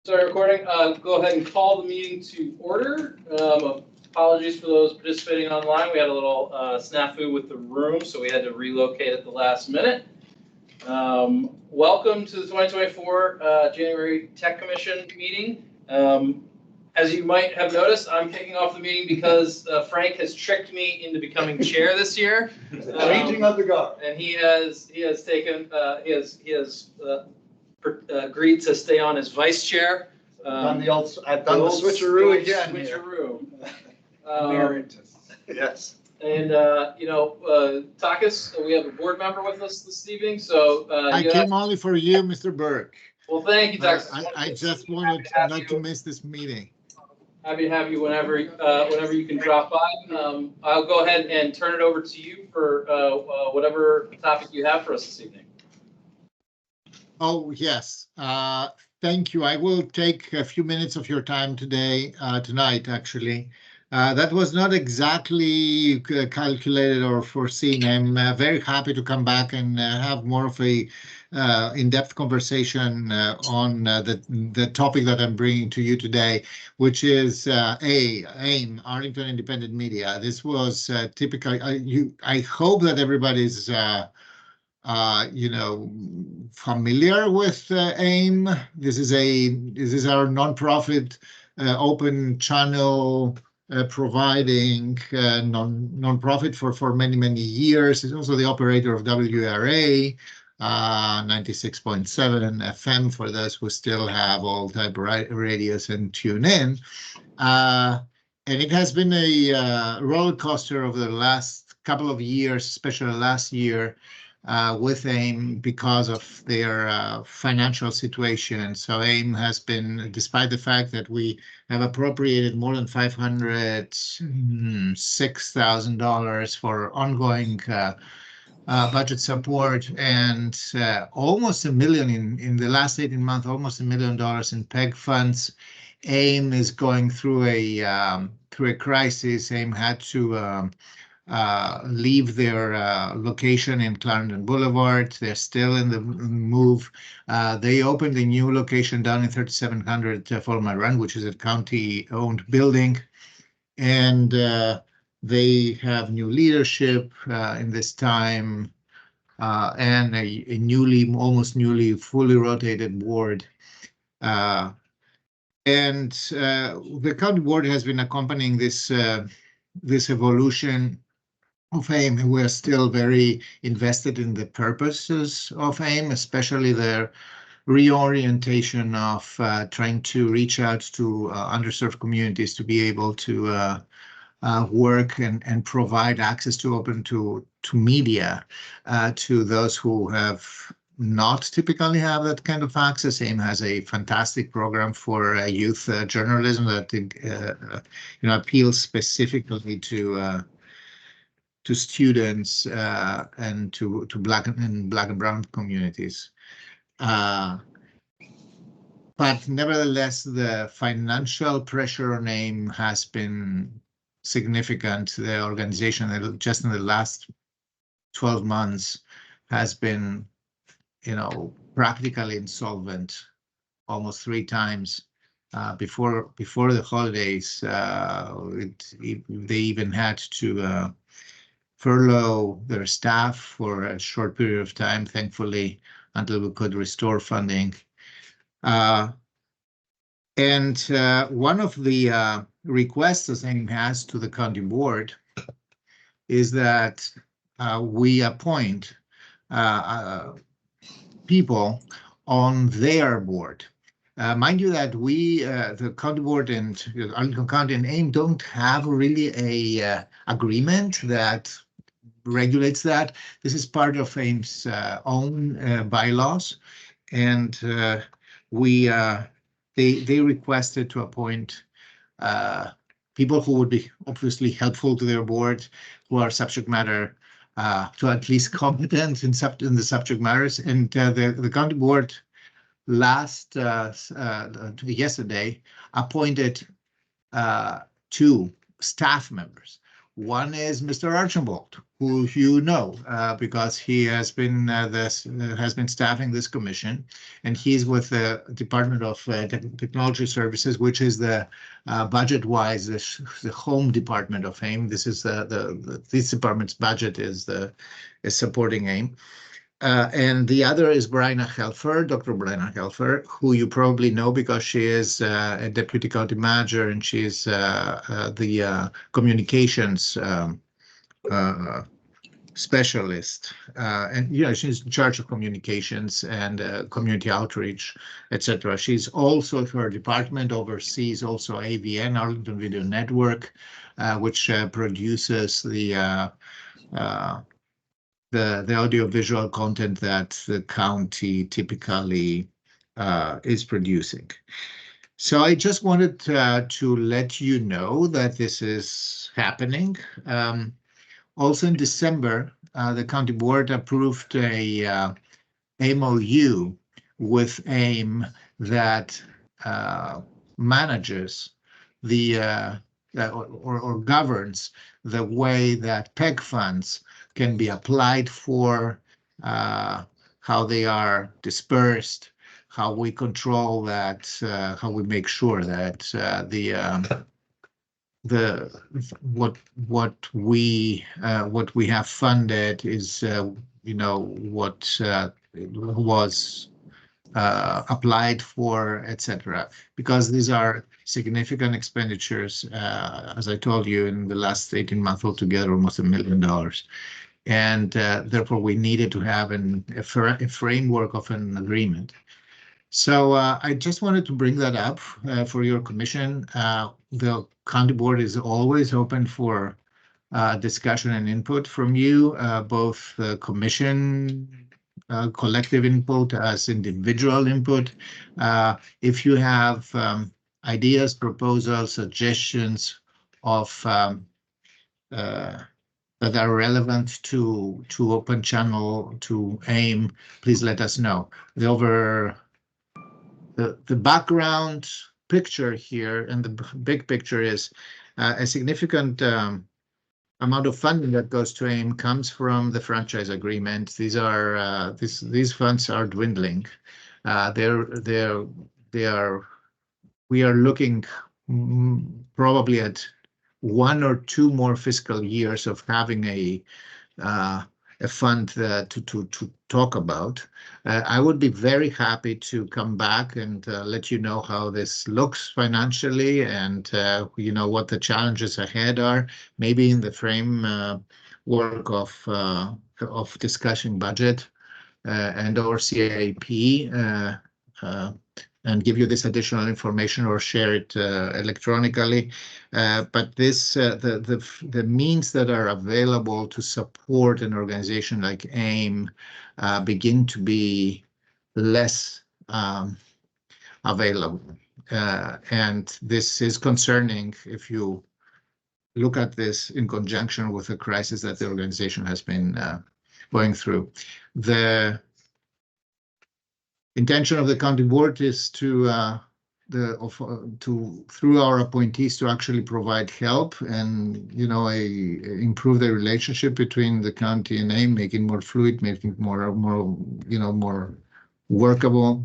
Sorry, recording. Go ahead and call the meeting to order. Apologies for those participating online. We had a little snafu with the room, so we had to relocate at the last minute. Welcome to the 2024 January Tech Commission meeting. As you might have noticed, I'm kicking off the meeting because Frank has tricked me into becoming chair this year. Changing of the guard. And he has taken agreed to stay on as vice chair. I've done the switcheroo again. Switcheroo. Emeritus. Yes. And Takis, we have a board member with us this evening. So I came only for you, Mr. Burke. Well, thank you, Takis. I just wanted not to miss this meeting. Happy to have you whenever you can drop by. I'll go ahead and turn it over to you for whatever topic you have for us this evening. Oh, yes. Thank you. I will take a few minutes of your time tonight, actually. That was not exactly calculated or foreseen. I'm very happy to come back and have more of a in-depth conversation on the topic that I'm bringing to you today, which is AIM, Arlington Independent Media. This was typical. I hope that everybody's familiar with AIM. This is our nonprofit open channel providing nonprofit for many years. It's also the operator of WRA 96.7 FM for those who still have old type radios and tune in. And it has been a roller coaster over the last couple of years, especially last year, with AIM because of their financial situation. So AIM has been, despite the fact that we have appropriated more than $506,000 for ongoing budget support and almost $1 million in the last 18 months, almost $1 million in PEG funds. AIM is going through a crisis. AIM had to leave their location in Clarendon Boulevard. They're still in the move. They opened a new location down in 3700 Follow Run, which is a county-owned building, and they have new leadership in this time and a almost newly fully rotated board. And the county board has been accompanying this evolution of AIM. We're still very invested in the purposes of AIM, especially their reorientation of trying to reach out to underserved communities to be able to work and provide access to media to those who have not typically have that kind of access. AIM has a fantastic program for youth journalism that appeals specifically to students and to Black and Brown communities. But nevertheless, the financial pressure on AIM has been significant. The organization, just in the last 12 months, has been, practically insolvent almost 3 times. Before the holidays, they even had to furlough their staff for a short period of time, thankfully, until we could restore funding. And one of the requests that AIM has to the county board is that we appoint people on their board. Mind you that we, the county board and Arlington County and AIM, don't have really a agreement that regulates that. This is part of AIM's own bylaws, and they requested to appoint people who would be obviously helpful to their board, who are subject matter to at least competent in the subject matters. And the county board yesterday appointed 2 staff members. One is Mr. Archibald, who you know because he has been has been staffing this commission, and he's with the Department of Technology Services, which is the budget-wise the home department of AIM. This is this department's budget is supporting AIM. And the other is Bryna Helfer, Dr. Bryna Helfer, who you probably know because she is a deputy county manager, and she's the communications specialist. And she's in charge of communications and community outreach, etc. She's also, her department oversees also AVN, Arlington Video Network, which produces the audiovisual content that the county typically is producing. So I just wanted to let you know that this is happening. Also in December, the county board approved a MOU with AIM that manages the or governs the way that PEG funds can be applied for, how they are dispersed, how we control that, how we make sure that what we have funded is what was applied for, etc. Because these are significant expenditures. As I told you, in the last 18 months altogether, almost $1 million. And therefore, we needed to have a framework of an agreement. So I just wanted to bring that up for your commission. The county board is always open for discussion and input from you, both the commission collective input as individual input. If you have ideas, proposals, suggestions of that are relevant to Open Channel, to AIM, please let us know. The background picture here and the big picture is a significant amount of funding that goes to AIM comes from the franchise agreement. These funds are dwindling. We are looking probably at 1 or 2 more fiscal years of having a fund to talk about. I would be very happy to come back and let you know how this looks financially and what the challenges ahead are, maybe in the framework of discussing budget and or CAP, and give you this additional information or share it electronically. But the means that are available to support an organization like AIM begin to be less available. And this is concerning if you look at this in conjunction with the crisis that the organization has been going through. The intention of the county board is to through our appointees to actually provide help and improve the relationship between the county and AIM, making more fluid, making more workable.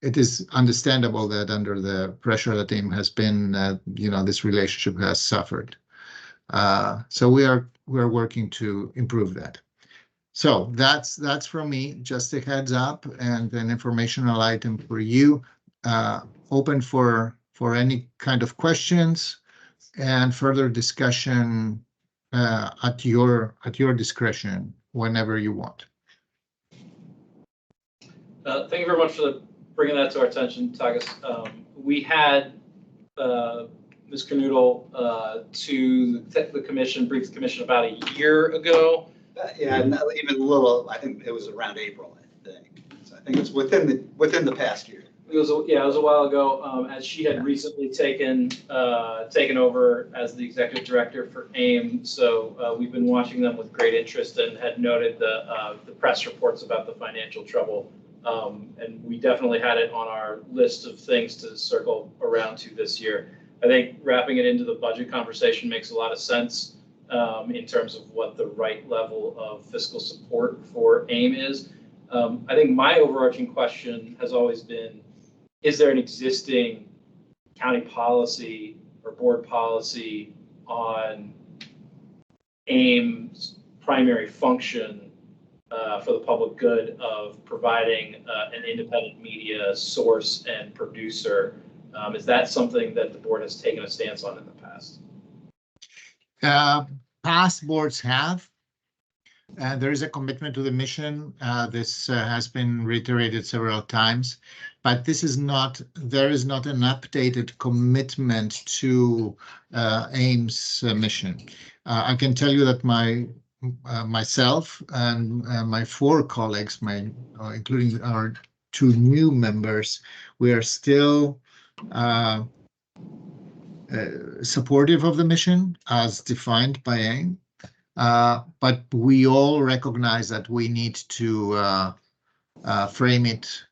It is understandable that under the pressure that AIM has been, this relationship has suffered. So we are working to improve that. So that's from me, just a heads up and an informational item for you. Open for any kind of questions and further discussion at your discretion whenever you want. Thank you very much for bringing that to our attention, Tagas. We had Ms. Knuddle to the commission, brief the commission about a year ago. Yeah, not even a little. I think it was around April. I think. So I think it's within the past year. It was a while ago. As she had recently taken over as the executive director for AIM, so we've been watching them with great interest and had noted the press reports about the financial trouble, and we definitely had it on our list of things to circle around to this year. I think wrapping it into the budget conversation makes a lot of sense in terms of what the right level of fiscal support for AIM is. I think my overarching question has always been, is there an existing county policy or board policy on AIM's primary function for the public good of providing an independent media source and producer? Is that something that the board has taken a stance on in the past? Past boards have. There is a commitment to the mission. This has been reiterated several times, but there is not an updated commitment to AIM's mission. I can tell you that myself and my 4 colleagues, including our 2 new members, we are still supportive of the mission as defined by AIM. But we all recognize that we need to frame it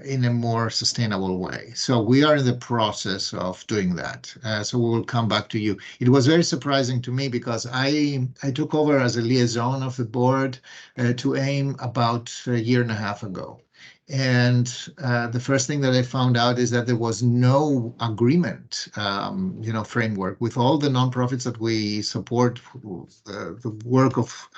in a more sustainable way. So we are in the process of doing that. So we will come back to you. It was very surprising to me because I took over as a liaison of the board to AIM about a year and a half ago. And the first thing that I found out is that there was no agreement, framework with all the nonprofits that we support, the work of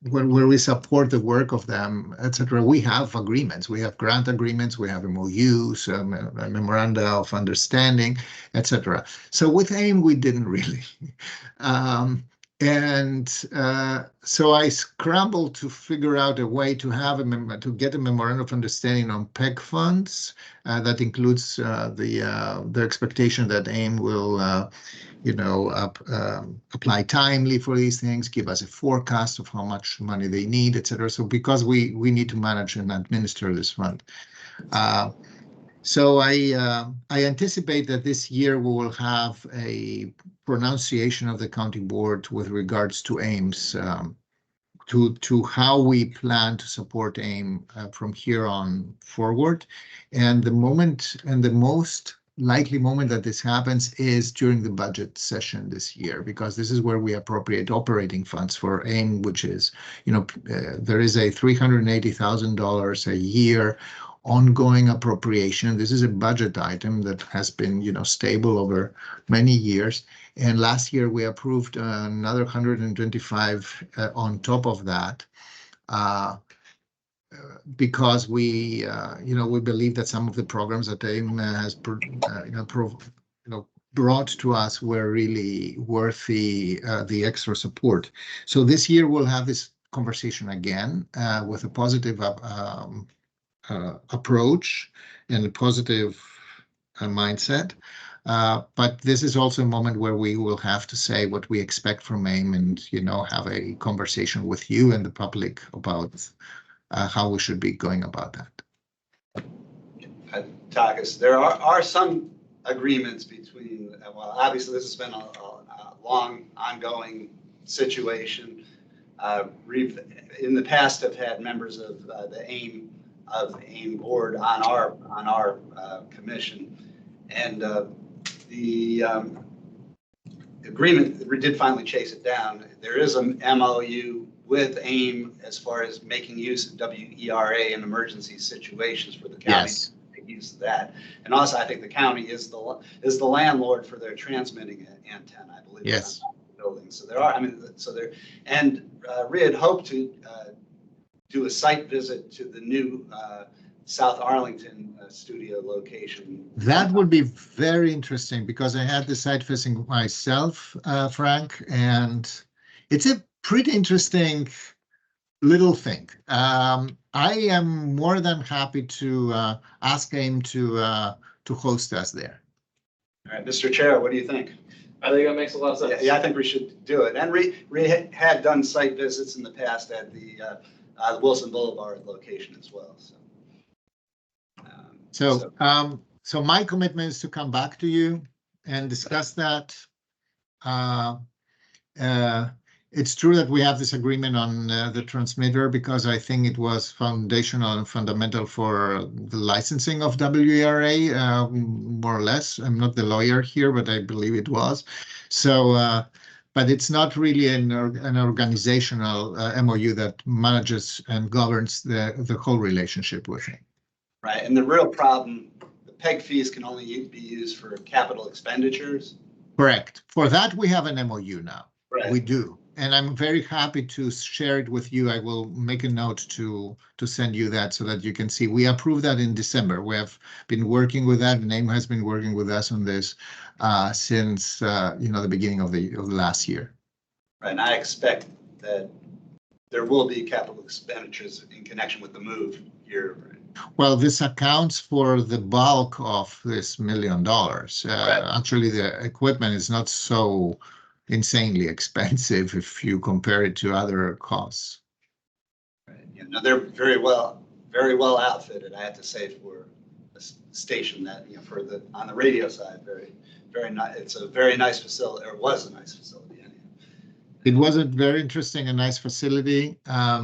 where we support the work of them, etc. We have agreements. We have grant agreements. We have MOUs, memoranda of understanding, etc. So with AIM, we didn't really. So I scrambled to figure out a way to have to get a memorandum of understanding on PEG funds. That includes the expectation that AIM will, apply timely for these things, give us a forecast of how much money they need, etc. So because we need to manage and administer this fund. So I anticipate that this year we will have a pronunciation of the county board with regards to AIM's, to how we plan to support AIM from here on forward. And the most likely moment that this happens is during the budget session this year, because this is where we appropriate operating funds for AIM, which is, there is a $380,000 a year ongoing appropriation. This is a budget item that has been, stable over many years. And last year we approved another 125 on top of that, because we believe that some of the programs that AIM has brought to us were really worth the extra support. So this year we'll have this conversation again with a positive approach and a positive mindset. But this is also a moment where we will have to say what we expect from AIM and, have a conversation with you and the public about how we should be going about that. Takis, there are some agreements between, well, obviously this has been a long ongoing situation. We've in the past have had members of the AIM board on our commission, and the agreement did finally chase it down. There is a MOU with AIM as far as making use of WERA in emergency situations for the county. Yes. To use that, and also I think the county is the landlord for their transmitting antenna, I believe. Yes. Building. So there are, and we had hoped to do a site visit to the new South Arlington studio location. That would be very interesting because I had the site visit myself, Frank, and it's a pretty interesting little thing. I am more than happy to ask AIM to host us there. All right, Mr. Chair, what do you think? I think that makes a lot of sense. Yeah, I think we should do it. And we had done site visits in the past at the Wilson Boulevard location as well. So my commitment is to come back to you and discuss that. It's true that we have this agreement on the transmitter because I think it was foundational and fundamental for the licensing of WERA, more or less. I'm not the lawyer here, but I believe it was. So, but it's not really an organizational MOU that manages and governs the whole relationship with it. Right, and the real problem, the PEG fees can only be used for capital expenditures. Correct. For that, we have an MOU now. Right. We do. And I'm very happy to share it with you. I will make a note to send you that so that you can see. We approved that in December. We have been working with that. NAME has been working with us on this since the beginning of the last year. Right, and I expect that there will be capital expenditures in connection with the move here. Well, this accounts for the bulk of this $1 million. Right. Actually, the equipment is not so insanely expensive if you compare it to other costs. Right. They're very well outfitted, I have to say, for a station that, for on the radio side, very nice. It's a very nice facility, or was a nice facility. It was a very interesting and nice facility. I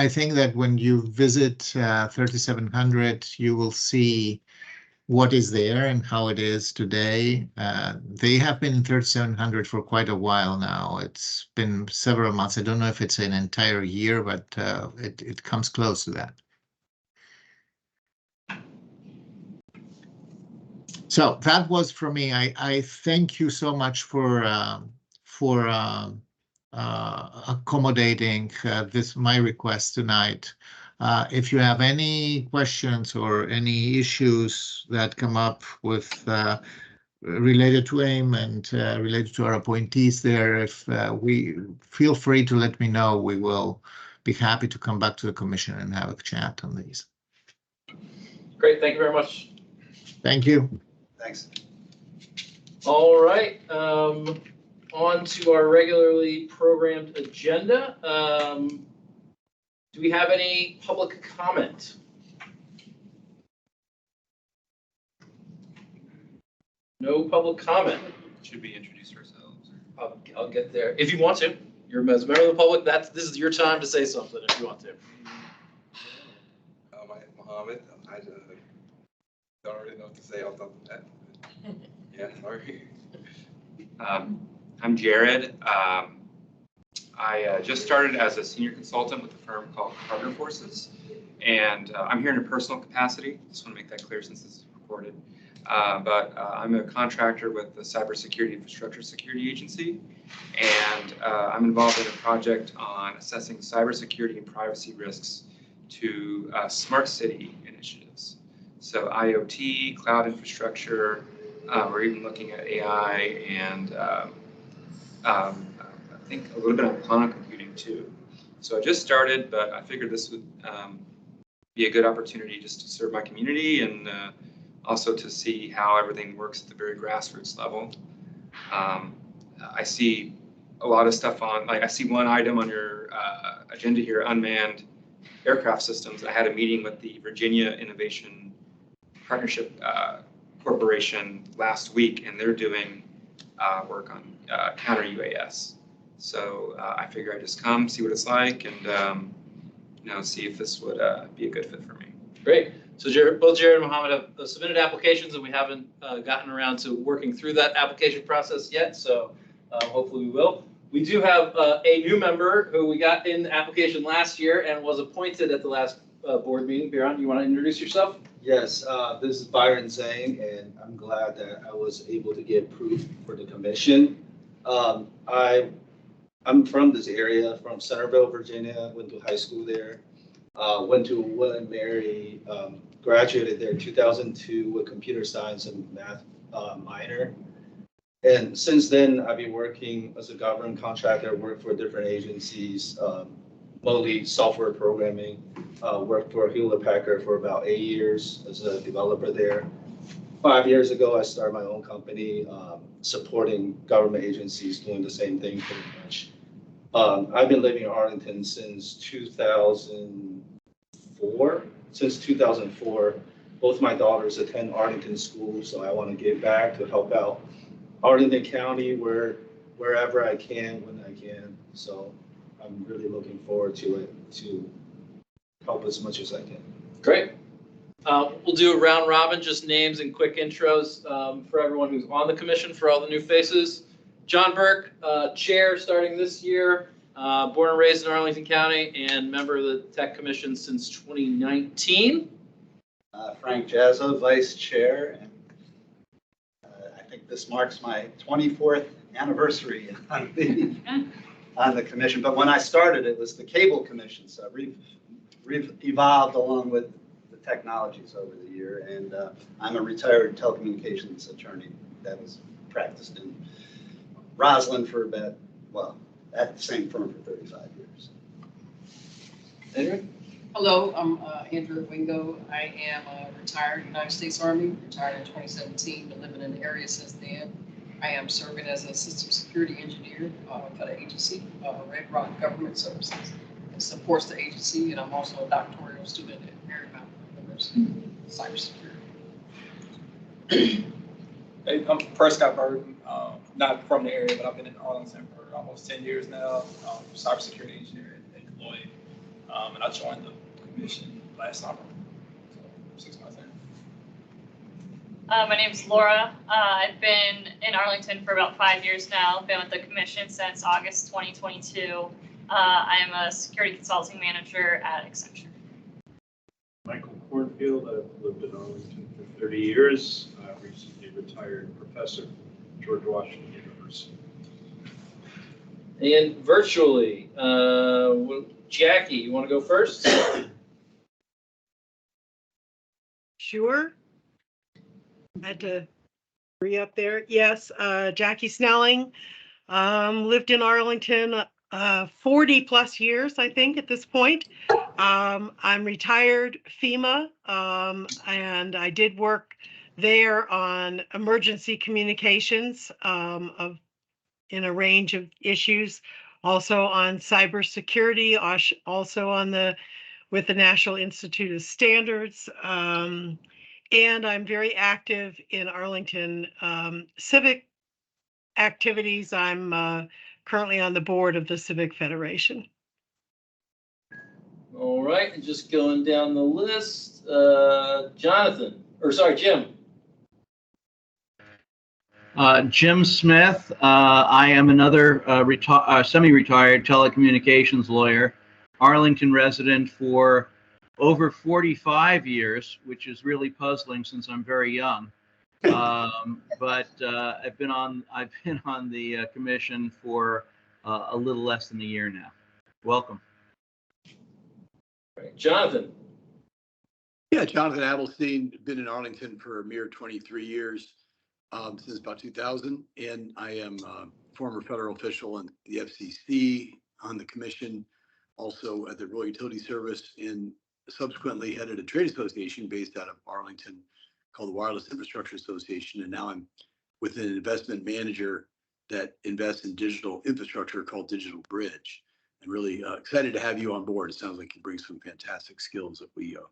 think that when you visit 3700, you will see what is there and how it is today. They have been in 3700 for quite a while now. It's been several months. I don't know if it's an entire year, but it comes close to that. So that was for me. I thank you so much for accommodating my request tonight. If you have any questions or any issues that come up with related to AIM and related to our appointees there, if we feel free to let me know, we will be happy to come back to the commission and have a chat on these. Great, thank you very much. Thank you. Thanks. All right, on to our regularly programmed agenda. Do we have any public comment? No public comment. Should we introduce ourselves? I'll get there. If you want to, you're as a member of the public, this is your time to say something if you want to. My Mohammed. I don't really know what to say on top of that. Yeah, sorry. I'm Jared. I just started as a senior consultant with a firm called Partner Forces, and I'm here in a personal capacity. Just want to make that clear since this is recorded. But I'm a contractor with the Cybersecurity Infrastructure Security Agency, and I'm involved in a project on assessing cybersecurity and privacy risks to smart city initiatives. So IoT, cloud infrastructure, we're even looking at AI and I think a little bit of quantum computing too. So I just started, but I figured this would be a good opportunity just to serve my community and also to see how everything works at the very grassroots level. I see a lot of stuff I see one item on your agenda here, unmanned aircraft systems. I had a meeting with the Virginia Innovation Partnership Corporation last week, and they're doing work on counter UAS. So I figure I'd just come, see what it's like, and see if this would be a good fit for me. Great. So both Jared and Mohammed have submitted applications, and we haven't gotten around to working through that application process yet. So hopefully we will. We do have a new member who we got in the application last year and was appointed at the last board meeting. Biran, you want to introduce yourself? Yes, this is Byron Zhang, and I'm glad that I was able to get approved for the commission. I'm from this area, from Centerville, Virginia. Went to high school there. Went to William Mary, graduated there in 2002 with computer science and math minor. And since then, I've been working as a government contractor, worked for different agencies, mostly software programming. Worked for Hewlett Packard for about 8 years as a developer there. 5 years ago, I started my own company, supporting government agencies doing the same thing pretty much. I've been living in Arlington since 2004. Since 2004, both my daughters attend Arlington School, so I want to give back to help out Arlington County, where wherever I can, when I can. So I'm really looking forward to it, to help as much as I can. Great. We'll do a round robin, just names and quick intros for everyone who's on the commission, for all the new faces. John Burke, chair starting this year, born and raised in Arlington County, and member of the Tech Commission since 2019. Frank Jazzo, vice chair, and I think this marks my 24th anniversary on the commission. But when I started, it was the cable commission, so we've evolved along with the technologies over the year. And I'm a retired telecommunications attorney that was practiced in Roslyn for about, well, at the same firm for 35 years. Andrew? Hello, I'm Andrew Wingo. I am a retired United States Army, retired in 2017, been living in the area since then. I am serving as a system security engineer for the agency, Red Rock Government Services. It supports the agency, and I'm also a doctoral student at Marymount University, cybersecurity. Hey, I'm Prescott Burton, not from the area, but I've been in Arlington for almost 10 years now. Cybersecurity engineer at Deloitte, and I joined the commission last summer, so 6 months in. My name's Laura. I've been in Arlington for about 5 years now. Been with the commission since August 2022. I am a security consulting manager at Accenture. Michael Cornfield, I've lived in Arlington for 30 years. Recently retired professor at George Washington University. And virtually, Jackie, you want to go first? Sure. Had to re-up there. Yes, Jackie Snelling, lived in Arlington 40 plus years, I think, at this point. I'm retired FEMA, and I did work there on emergency communications in a range of issues, also on cybersecurity, also on with the National Institute of Standards. And I'm very active in Arlington civic activities. I'm currently on the board of the Civic Federation. All right, and just going down the list, Jim. Jim Smith. I am another semi-retired telecommunications lawyer, Arlington resident for over 45 years, which is really puzzling since I'm very young. But I've been on the commission for a little less than a year now. Welcome. Right. Jonathan. Yeah, Jonathan Abelstein, been in Arlington for a mere 23 years, since about 2000, and I am a former federal official in the FCC, on the commission, also at the Rural Utility Service, and subsequently headed a trade association based out of Arlington called the Wireless Infrastructure Association, and now I'm with an investment manager that invests in digital infrastructure called Digital Bridge. I'm really excited to have you on board. It sounds like you bring some fantastic skills that we are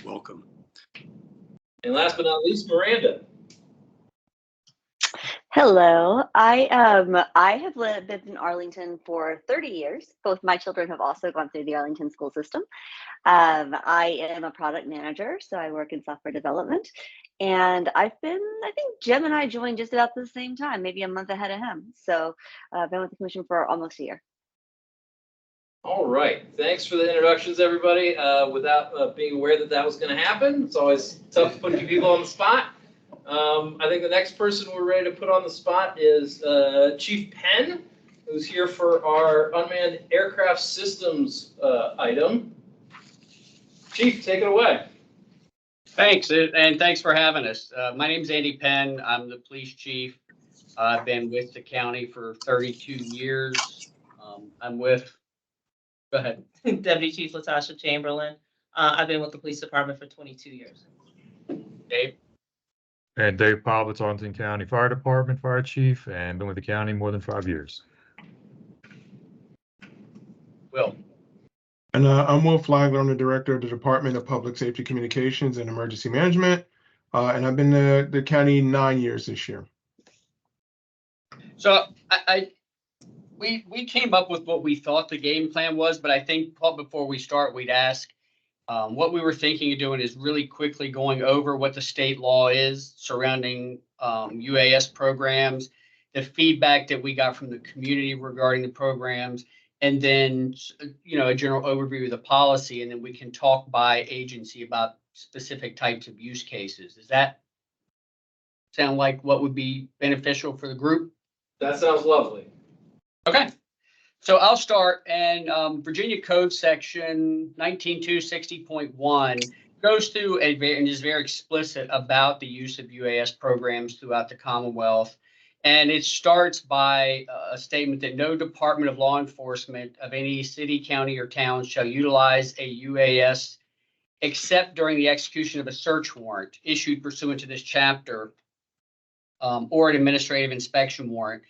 welcome. And last but not least, Miranda. Hello, I have lived in Arlington for 30 years. Both my children have also gone through the Arlington school system. I am a product manager, so I work in software development. And I think Jim and I joined just about the same time, maybe a month ahead of him. So I've been with the commission for almost a year. All right, thanks for the introductions, everybody. Without being aware that was going to happen, it's always tough putting people on the spot. I think the next person we're ready to put on the spot is Chief Penn, who's here for our unmanned aircraft systems item. Chief, take it away. Thanks, and thanks for having us. My name's Andy Penn. I'm the police chief. I've been with the county for 32 years. I'm with, go ahead. Deputy Chief Latasha Chamberlain. I've been with the police department for 22 years. Dave. And Dave Povitz, Arlington County Fire Department Fire Chief, and been with the county more than 5 years. Will. And I'm Will Flagler. I'm the director of the Department of Public Safety Communications and Emergency Management. And I've been the county 9 years this year. So I we came up with what we thought the game plan was, but I think before we start, we'd ask, what we were thinking of doing is really quickly going over what the state law is surrounding UAS programs, the feedback that we got from the community regarding the programs, and then, a general overview of the policy, and then we can talk by agency about specific types of use cases. Does that sound like what would be beneficial for the group? That sounds lovely. Okay. So I'll start, and Virginia Code Section 19260.1 goes through and is very explicit about the use of UAS programs throughout the Commonwealth. And it starts by a statement that no department of law enforcement of any city, county, or town shall utilize a UAS except during the execution of a search warrant issued pursuant to this chapter or an administrative inspection warrant,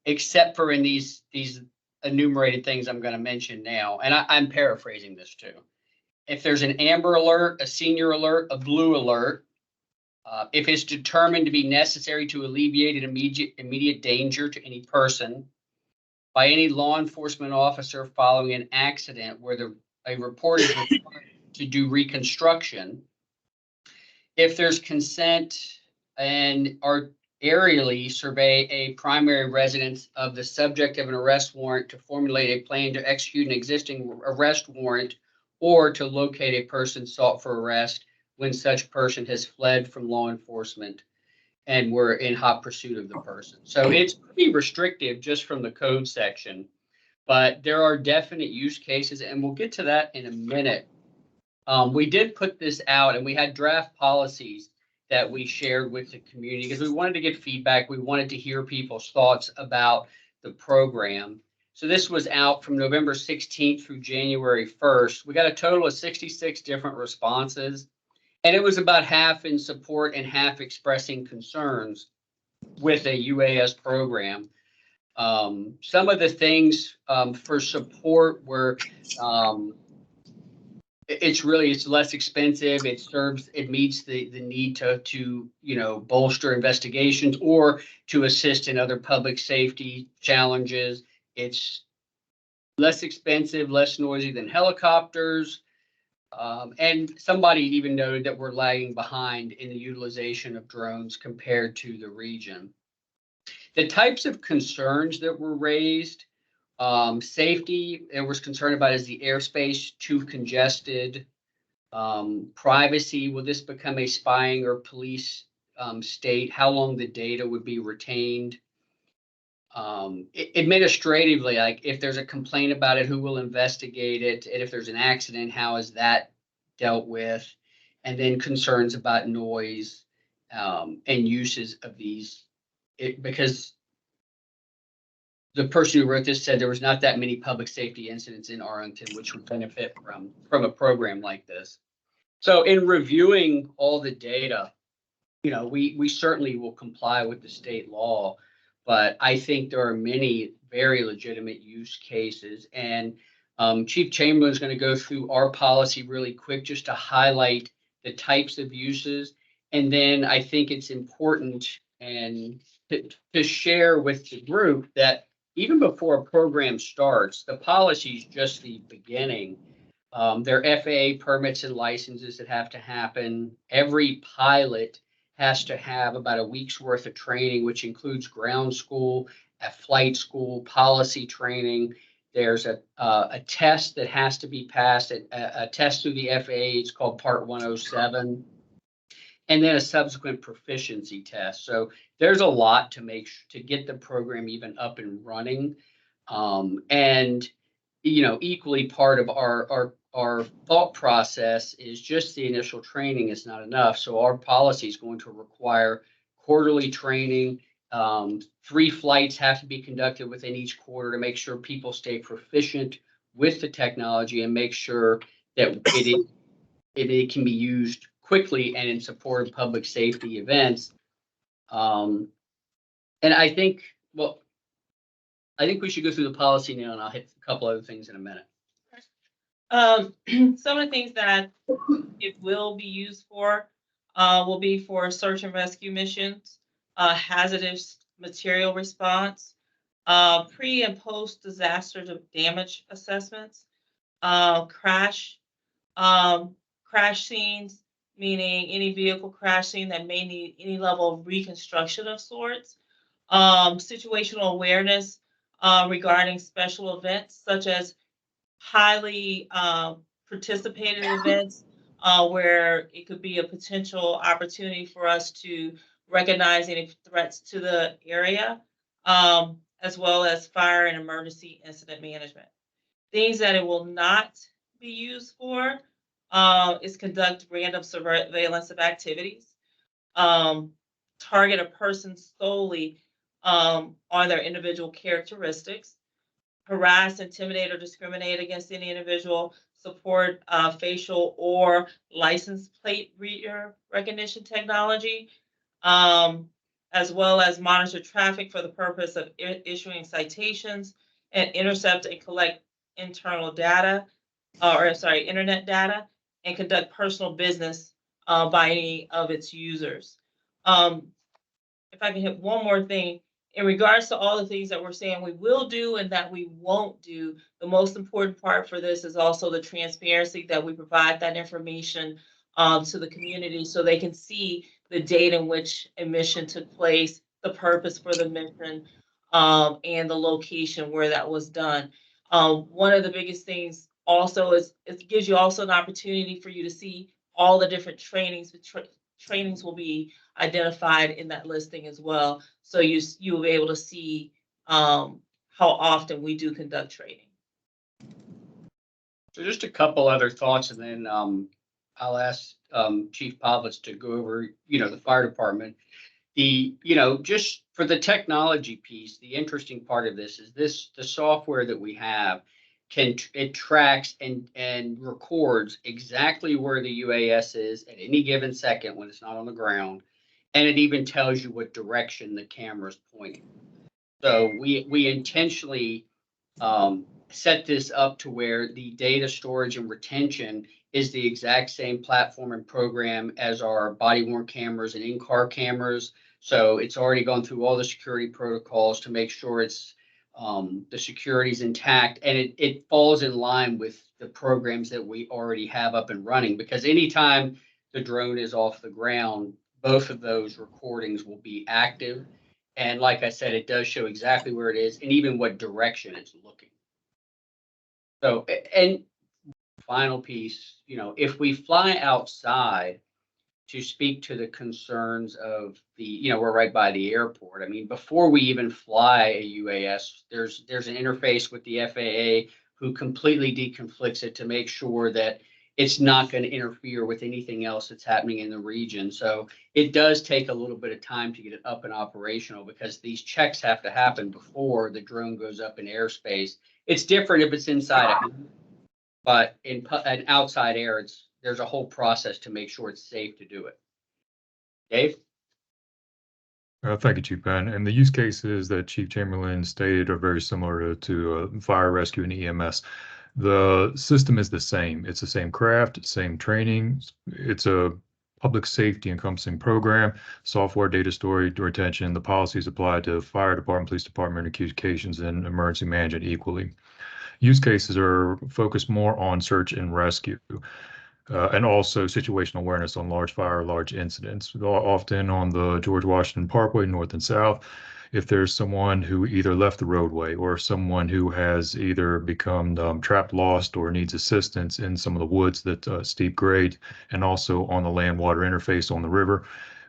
except for in these enumerated things I'm going to mention now. And I'm paraphrasing this too. If there's an amber alert, a senior alert, a blue alert, if it's determined to be necessary to alleviate an immediate danger to any person by any law enforcement officer following an accident where a report is required to do reconstruction, if there's consent and are aerially survey a primary residence of the subject of an arrest warrant to formulate a plan to execute an existing arrest warrant or to locate a person sought for arrest when such person has fled from law enforcement and we're in hot pursuit of the person. So it's pretty restrictive just from the code section, but there are definite use cases, and we'll get to that in a minute. We did put this out, and we had draft policies that we shared with the community because we wanted to get feedback. We wanted to hear people's thoughts about the program. So this was out from November 16th through January 1st. We got a total of 66 different responses, and it was about half in support and half expressing concerns with a UAS program. Some of the things for support were it's less expensive. It meets the need to bolster investigations or to assist in other public safety challenges. It's less expensive, less noisy than helicopters. And somebody even noted that we're lagging behind in the utilization of drones compared to the region. The types of concerns that were raised, safety, there was concern about is the airspace too congested? Privacy, will this become a spying or police state? How long the data would be retained? Administratively, like if there's a complaint about it, who will investigate it? And if there's an accident, how is that dealt with? And then concerns about noise and uses of these, because the person who wrote this said there was not that many public safety incidents in Arlington, which would benefit from a program like this. So in reviewing all the data, we certainly will comply with the state law, but I think there are many very legitimate use cases. And Chief Chamberlain is going to go through our policy really quick just to highlight the types of uses. And then I think it's important and to share with the group that even before a program starts, the policy is just the beginning. There are FAA permits and licenses that have to happen. Every pilot has to have about a week's worth of training, which includes ground school, a flight school, policy training. There's a test that has to be passed, a test through the FAA. It's called Part 107. And then a subsequent proficiency test. So there's a lot to get the program even up and running. And equally part of our thought process is just the initial training is not enough. So our policy is going to require quarterly training. 3 flights have to be conducted within each quarter to make sure people stay proficient with the technology and make sure that it can be used quickly and in support of public safety events. And I think we should go through the policy now, and I'll hit a couple other things in a minute. Some of the things that it will be used for will be for search and rescue missions, hazardous material response, pre and post disaster damage assessments, crash scenes, meaning any vehicle crash scene that may need any level of reconstruction of sorts, situational awareness regarding special events such as highly participated events where it could be a potential opportunity for us to recognize any threats to the area, as well as fire and emergency incident management. Things that it will not be used for is conduct random surveillance of activities, target a person solely on their individual characteristics, harass, intimidate, or discriminate against any individual, support facial or license plate reader recognition technology, as well as monitor traffic for the purpose of issuing citations and intercept and collect internal data, internet data, and conduct personal business by any of its users. If I can hit one more thing, in regards to all the things that we're saying we will do and that we won't do, the most important part for this is also the transparency that we provide that information to the community so they can see the date in which a mission took place, the purpose for the mission, and the location where that was done. One of the biggest things also is it gives you also an opportunity for you to see all the different trainings. Trainings will be identified in that listing as well. So you will be able to see how often we do conduct training. So just a couple other thoughts, and then I'll ask Chief Pavlis to go over, the fire department. Just for the technology piece, the interesting part of this is the software that we have it tracks and records exactly where the UAS is at any given second when it's not on the ground. And it even tells you what direction the camera's pointing. So we intentionally set this up to where the data storage and retention is the exact same platform and program as our body-worn cameras and in-car cameras. So it's already gone through all the security protocols to make sure it's the security is intact, and it falls in line with the programs that we already have up and running, because anytime the drone is off the ground, both of those recordings will be active. And like I said, it does show exactly where it is and even what direction it's looking. So, and final piece, if we fly outside to speak to the concerns of we're right by the airport. I mean, before we even fly a UAS, there's an interface with the FAA who completely deconflicts it to make sure that it's not going to interfere with anything else that's happening in the region. So it does take a little bit of time to get it up and operational because these checks have to happen before the drone goes up in airspace. It's different if it's inside a home, but in an outside air, there's a whole process to make sure it's safe to do it. Dave? Thank you, Chief Ben. And the use cases that Chief Chamberlain stated are very similar to fire rescue and EMS. The system is the same. It's the same craft, same training. It's a public safety encompassing program, software, data storage, retention. The policies apply to fire department, police department, communications, and emergency management equally. Use cases are focused more on search and rescue. And also situational awareness on large fire, large incidents, often on the George Washington Parkway, north and south. If there's someone who either left the roadway or someone who has either become trapped, lost, or needs assistance in some of the woods that steep grade, and also on the land-water interface on the river,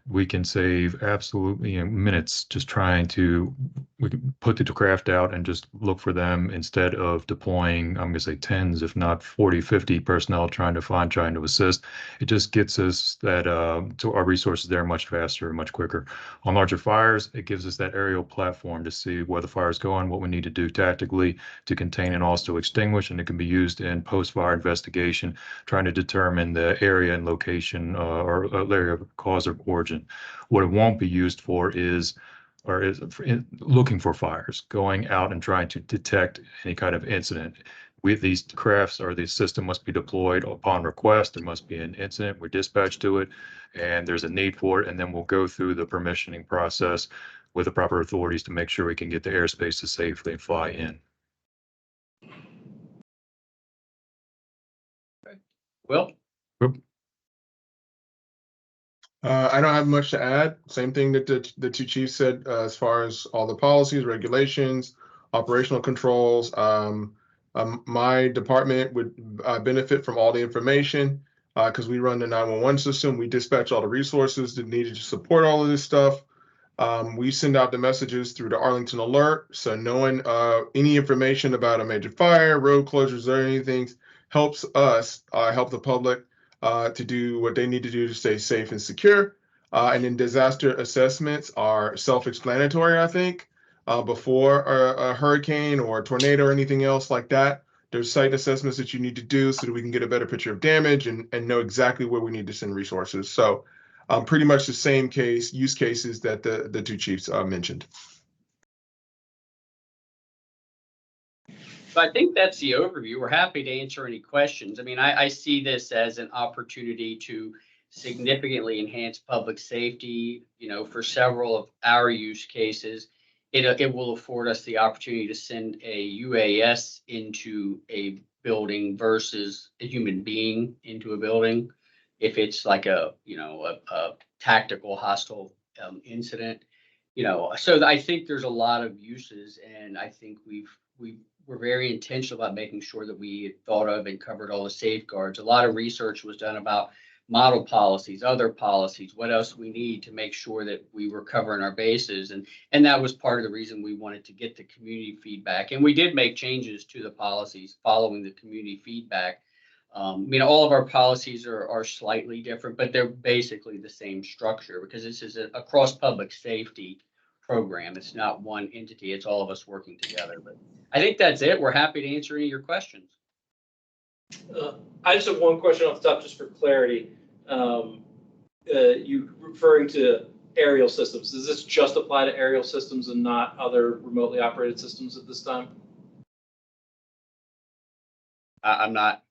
we can save absolutely minutes just trying to we can put the craft out and just look for them instead of deploying, I'm going to say tens, if not 40, 50 personnel trying to assist. It just gets us that to our resources there much faster and much quicker. On larger fires, it gives us that aerial platform to see where the fire is going, what we need to do tactically to contain and also extinguish, and it can be used in post-fire investigation, trying to determine the area and location or area of cause of origin. What it won't be used for is looking for fires, going out and trying to detect any kind of incident. These crafts or the system must be deployed upon request. There must be an incident. We're dispatched to it, and there's a need for it, and then we'll go through the permissioning process with the proper authorities to make sure we can get the airspace to safely fly in. Will? I don't have much to add. Same thing that the two chiefs said as far as all the policies, regulations, operational controls. My department would benefit from all the information because we run the 911 system. We dispatch all the resources that needed to support all of this stuff. We send out the messages through the Arlington Alert. So knowing any information about a major fire, road closures, or anything helps us help the public to do what they need to do to stay safe and secure. And then disaster assessments are self-explanatory, I think. Before a hurricane or a tornado or anything else like that, there's site assessments that you need to do so that we can get a better picture of damage and know exactly where we need to send resources. So pretty much the same use cases that the two chiefs mentioned. So I think that's the overview. We're happy to answer any questions. I mean, I see this as an opportunity to significantly enhance public safety, for several of our use cases. It will afford us the opportunity to send a UAS into a building versus a human being into a building. If it's like a tactical hostile incident, so I think there's a lot of uses, and I think we're very intentional about making sure that we had thought of and covered all the safeguards. A lot of research was done about model policies, other policies, what else we need to make sure that we were covering our bases. And that was part of the reason we wanted to get the community feedback. And we did make changes to the policies following the community feedback. All of our policies are slightly different, but they're basically the same structure because this is across public safety program. It's not one entity. It's all of us working together. But I think that's it. We're happy to answer any of your questions. I just have one question off the top, just for clarity. You referring to aerial systems. Does this just apply to aerial systems and not other remotely operated systems at this time? I'm not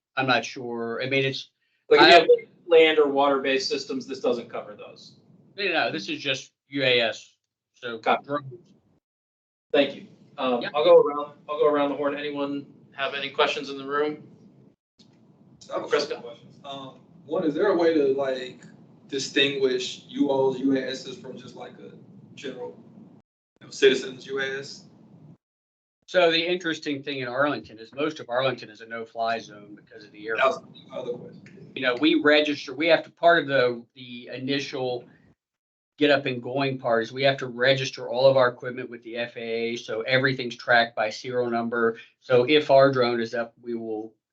sure. I mean, it's like if you have land or water-based systems, this doesn't cover those. No, this is just UAS. So thank you. Yeah. I'll go around the horn. Anyone have any questions in the room? I have a couple questions. One, is there a way to distinguish UO's UASs from just like a general citizens UAS? So the interesting thing in Arlington is most of Arlington is a no-fly zone because of the airport. That was the other question. We register. We have to part of the initial get up and going part is we have to register all of our equipment with the FAA, so everything's tracked by serial number. So if our drone is up,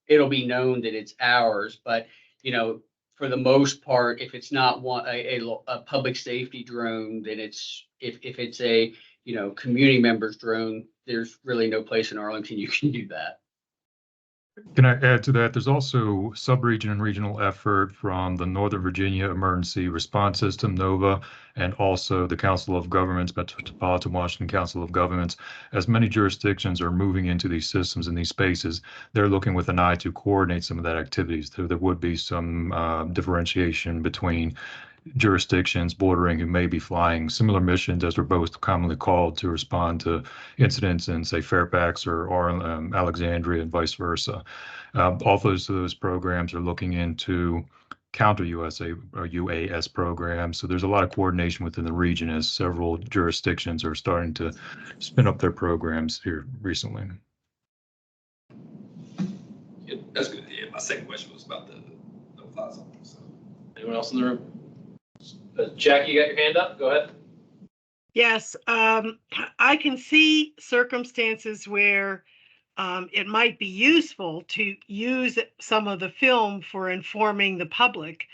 it'll be known that it's ours. But for the most part, if it's not a public safety drone, then if it's a community member's drone, there's really no place in Arlington you can do that. Can I add to that? There's also sub-region and regional effort from the Northern Virginia Emergency Response System, NOVA, and also the Council of Governments, Metropolitan Washington Council of Governments. As many jurisdictions are moving into these systems and these spaces, they're looking with an eye to coordinate some of that activities. There would be some differentiation between jurisdictions bordering who may be flying similar missions as we're both commonly called to respond to incidents in, say, Fairfax or Alexandria and vice versa. All those programs are looking into counter UAS programs. So there's a lot of coordination within the region as several jurisdictions are starting to spin up their programs here recently. Yeah, that's good. Yeah, my second question was about the no-fly zone. So. Anyone else in the room? Jackie, you got your hand up? Go ahead. Yes, I can see circumstances where it might be useful to use some of the film for informing the public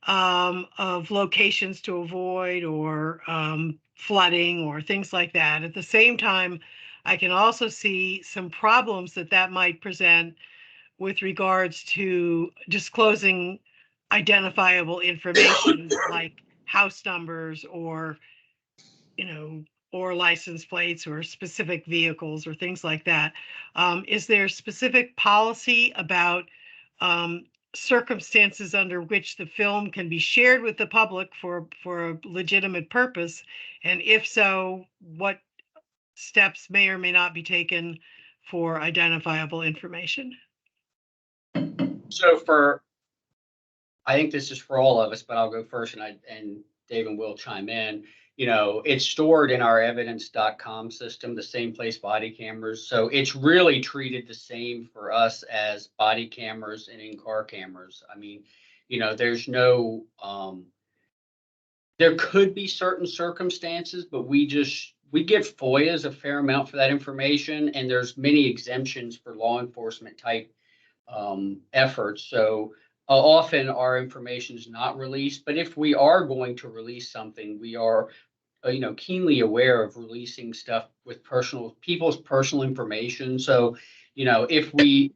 of locations to avoid or flooding or things like that. At the same time, I can also see some problems that might present with regards to disclosing identifiable information like house numbers or or license plates or specific vehicles or things like that. Is there specific policy about circumstances under which the film can be shared with the public for a legitimate purpose? And if so, what steps may or may not be taken for identifiable information? So I think this is for all of us, but I'll go first and Dave and Will chime in. It's stored in our evidence.com system, the same place body cameras. So it's really treated the same for us as body cameras and in-car cameras. I mean, there's no, there could be certain circumstances, but we give FOIAs a fair amount for that information, and there's many exemptions for law enforcement type efforts. So often our information is not released, but if we are going to release something, we are keenly aware of releasing stuff with people's personal information. So if the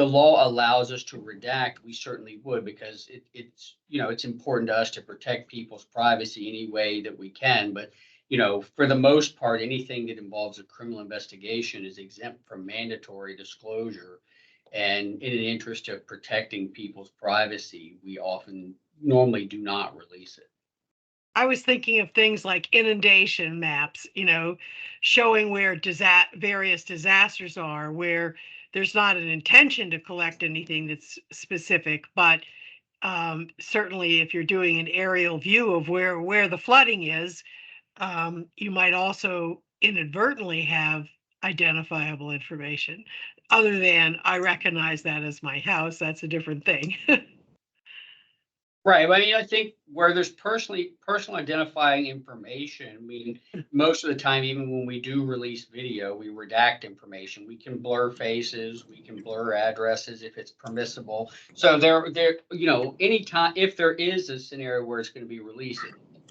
law allows us to redact, we certainly would, because it's important to us to protect people's privacy any way that we can. But for the most part, anything that involves a criminal investigation is exempt from mandatory disclosure. And in the interest of protecting people's privacy, we normally do not release it. I was thinking of things like inundation maps, showing where various disasters are, where there's not an intention to collect anything that's specific, but certainly if you're doing an aerial view of where the flooding is, you might also inadvertently have identifiable information. Other than I recognize that as my house, that's a different thing. Right. I mean, I think where there's personal identifying information, I mean, most of the time, even when we do release video, we redact information. We can blur faces, we can blur addresses if it's permissible. So anytime, if there is a scenario where it's going to be released,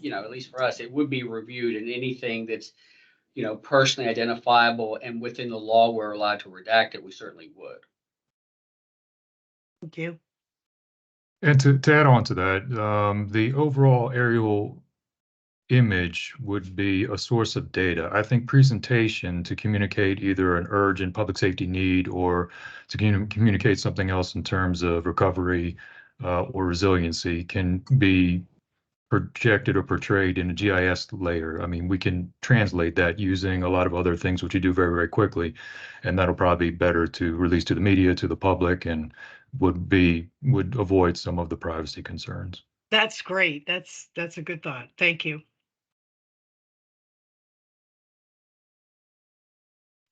at least for us, it would be reviewed, and anything that's, personally identifiable and within the law we're allowed to redact it, we certainly would. Thank you. And to add on to that, the overall aerial image would be a source of data. I think presentation to communicate either an urgent public safety need or to communicate something else in terms of recovery or resiliency can be projected or portrayed in a GIS layer. I mean, we can translate that using a lot of other things, which we do very, very quickly. And that'll probably be better to release to the media, to the public, and would avoid some of the privacy concerns. That's great. That's a good thought. Thank you.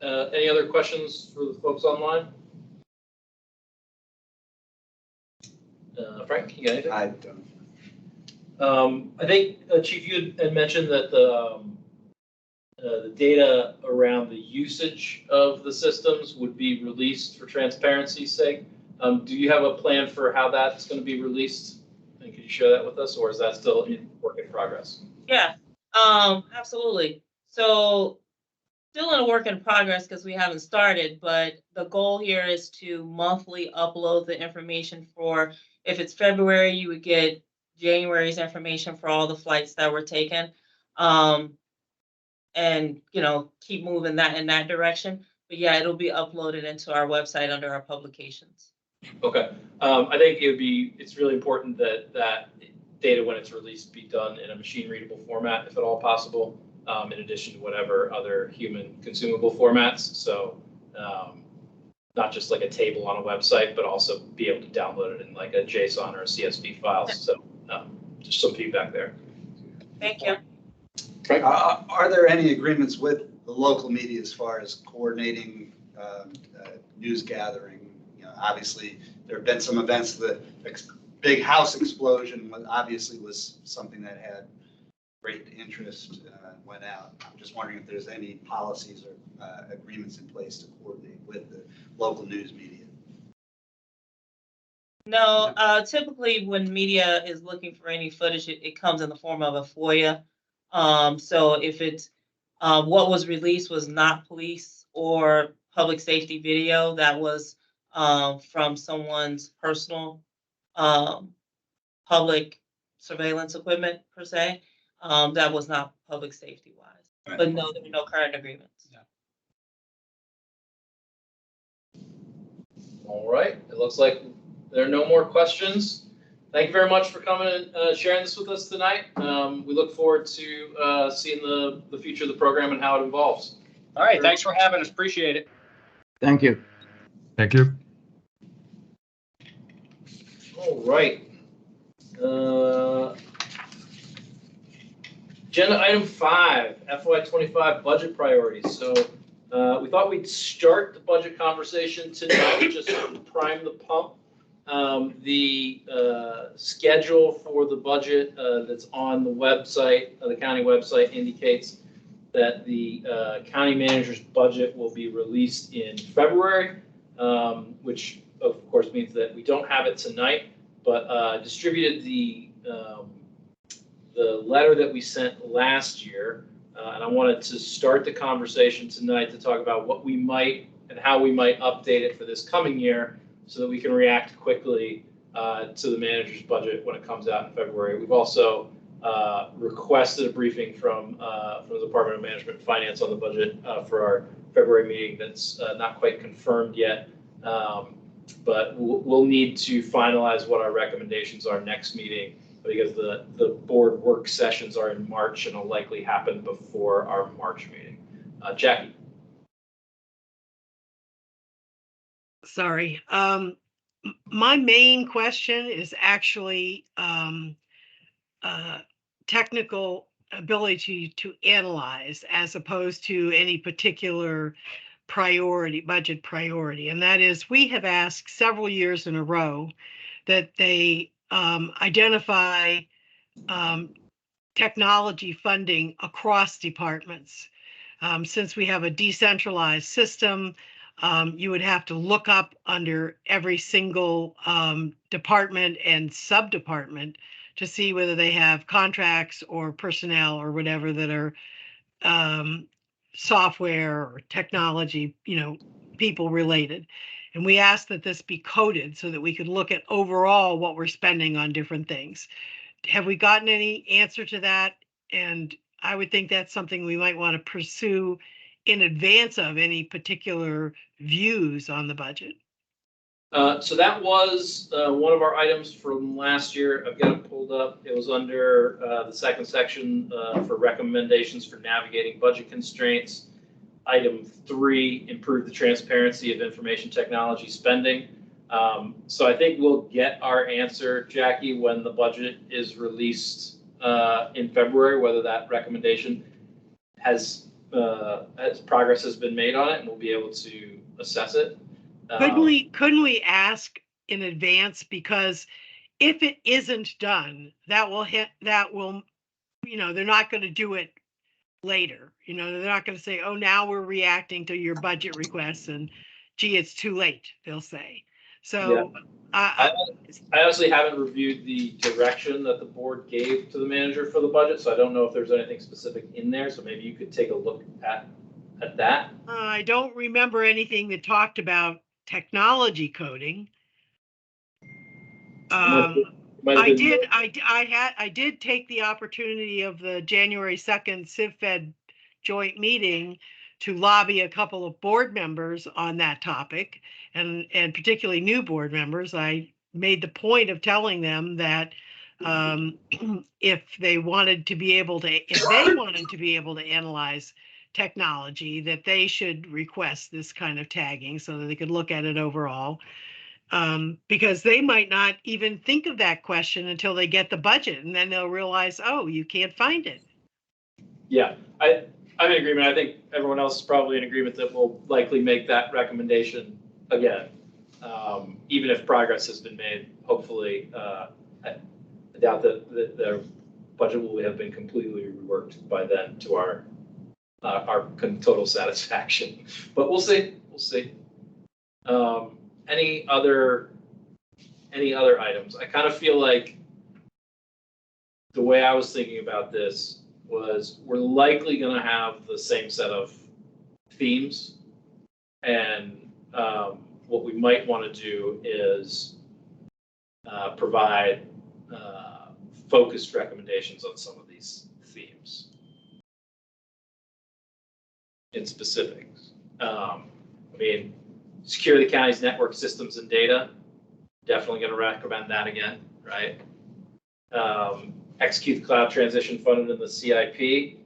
Any other questions for the folks online? Frank, you got anything? I don't. I think, Chief, you had mentioned that the data around the usage of the systems would be released for transparency's sake. Do you have a plan for how that's going to be released? And could you share that with us, or is that still in work in progress? Yeah, absolutely. So still in a work in progress because we haven't started, but the goal here is to monthly upload the information for, if it's February, you would get January's information for all the flights that were taken, and keep moving that in that direction. But yeah, it'll be uploaded into our website under our publications. Okay, I think it's really important that that data, when it's released, be done in a machine readable format, if at all possible, in addition to whatever other human consumable formats. So not just like a table on a website, but also be able to download it in like a JSON or a CSV file. So just some feedback there. Thank you. Are there any agreements with the local media as far as coordinating news gathering? Obviously, there have been some events. The big house explosion obviously was something that had great interest, went out. I'm just wondering if there's any policies or agreements in place to coordinate with the local news media. No, typically when media is looking for any footage, it comes in the form of a FOIA. So if it's what was released was not police or public safety video, that was from someone's personal public surveillance equipment per se, that was not public safety wise. Right. But no, there were no current agreements. Yeah. All right, it looks like there are no more questions. Thank you very much for coming and sharing this with us tonight. We look forward to seeing the future of the program and how it evolves. All right, thanks for having us. Appreciate it. Thank you. Thank you. All right. Agenda item 5, FY25 budget priorities. So we thought we'd start the budget conversation tonight, just to prime the pump. The schedule for the budget that's on the website, the county website, indicates that the county manager's budget will be released in February, which of course means that we don't have it tonight, but distributed the letter that we sent last year, and I wanted to start the conversation tonight to talk about what we might and how we might update it for this coming year so that we can react quickly to the manager's budget when it comes out in February. We've also requested a briefing from the Department of Management and Finance on the budget for our February meeting. That's not quite confirmed yet, but we'll need to finalize what our recommendations are next meeting, because the board work sessions are in March and will likely happen before our March meeting. Jackie. Sorry. My main question is actually technical ability to analyze as opposed to any particular budget priority. And that is, we have asked several years in a row that they identify technology funding across departments. Since we have a decentralized system, you would have to look up under every single department and sub-department to see whether they have contracts or personnel or whatever that are software or technology, people related. And we ask that this be coded so that we can look at overall what we're spending on different things. Have we gotten any answer to that? And I would think that's something we might want to pursue in advance of any particular views on the budget. So that was one of our items from last year. I've got it pulled up. It was under the second section for recommendations for navigating budget constraints. Item 3, improve the transparency of information technology spending. So I think we'll get our answer, Jackie, when the budget is released in February, whether that recommendation has progress has been made on it, and we'll be able to assess it. Couldn't we ask in advance? Because if it isn't done, that will, they're not going to do it later. They're not going to say, oh, now we're reacting to your budget requests and gee, it's too late, they'll say. So yeah. I honestly haven't reviewed the direction that the board gave to the manager for the budget, so I don't know if there's anything specific in there. So maybe you could take a look at that. I don't remember anything that talked about technology coding. I did take the opportunity of the January 2nd CivFed joint meeting to lobby a couple of board members on that topic, and particularly new board members. I made the point of telling them that if they wanted to be able to analyze technology, that they should request this kind of tagging so that they could look at it overall. Because they might not even think of that question until they get the budget, and then they'll realize, oh, you can't find it. Yeah, I'm in agreement. I think everyone else is probably in agreement that we'll likely make that recommendation again, even if progress has been made. Hopefully, I doubt that the budget will have been completely reworked by then to our total satisfaction. But we'll see. We'll see. Any other items? I kind of feel like the way I was thinking about this was we're likely going to have the same set of themes, and what we might want to do is provide focused recommendations on some of these themes in specifics. I mean, secure the county's network systems and data, definitely going to recommend that again, right? Execute the cloud transition funded in the CIP. See